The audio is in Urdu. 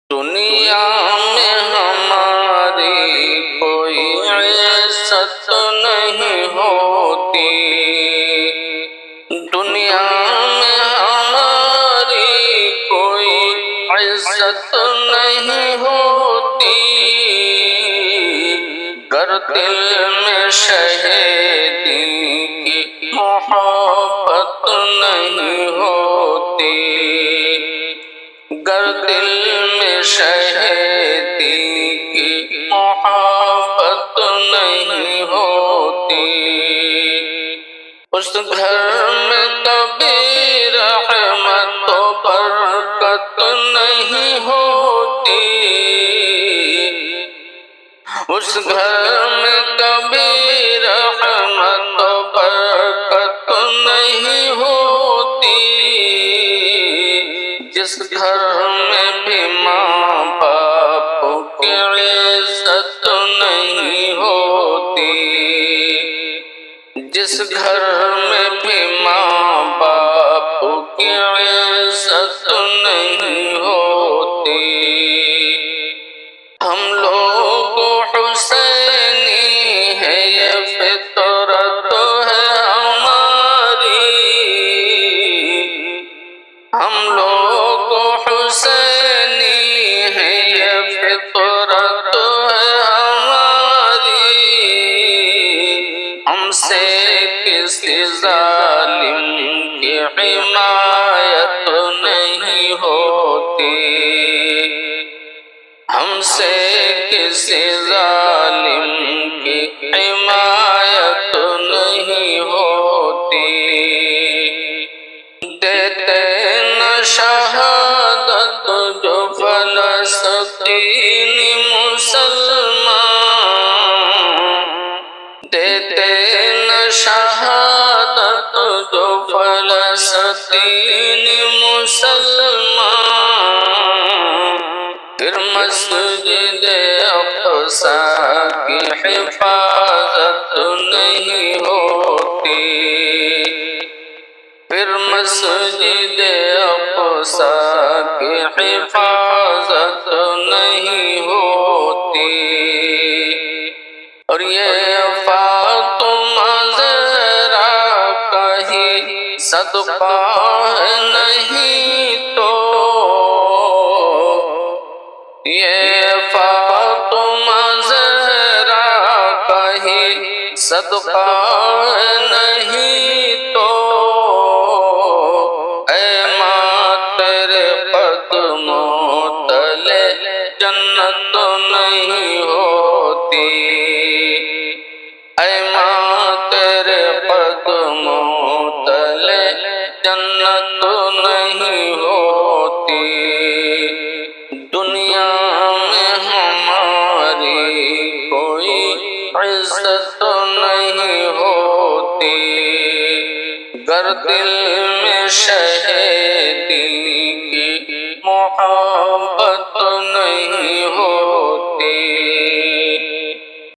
دنیا میں ہماری کوئی عزت نہیں ہوتی، دنیا میں ہماری کوئی عزت نہیں ہوتی، گر دل میں شہیدی کی محبت نہیں ہوتی، گر دل میں شہیدی کی محبت نہیں ہوتی، اس گھر میں کبھی رحمت و برکت نہیں ہوتی، اس گھر میں کبھی رحمت و برکت نہیں ہوتی، جس گھر میں بھی ماں باپ کی عزت نہیں ہوتی، جس گھر میں بھی ماں باپ کی عزت نہیں ہوتی، ہم لوگ حسینی ہے یہ فطرت ہے ہماری، ہم لوگ حسینی ہے یہ فطرت ہے ہماری، ہم سے کسی ظالم کی حمایت نہیں ہوتی، ہم سے کسی ظالم کی حمایت نہیں ہوتی، دیتے نہ شہادت جو فلسطینی مسلمان، دیتے نہ شہادت جو فلسطینی مسلمان، پھر مسجد اقصیٰ کی حفاظت نہیں ہوتی، پھر مسجد اقصیٰ کی حفاظت نہیں ہوتی، اور یہ فاطمہ زہرا کا ہی صدقہ ہے نہیں تو، یہ فاطمہ زہرا کا ہی صدقہ ہے نہیں تو، اے ماں تیرے قدموں تلے جنت نہیں ہوتی، اے ماں تیرے قدموں تلے جنت نہیں ہوتی، دنیا میں ہماری کوئی عزت نہیں ہوتی، گر دل میں شہیدی کی محبت نہیں ہوتی۔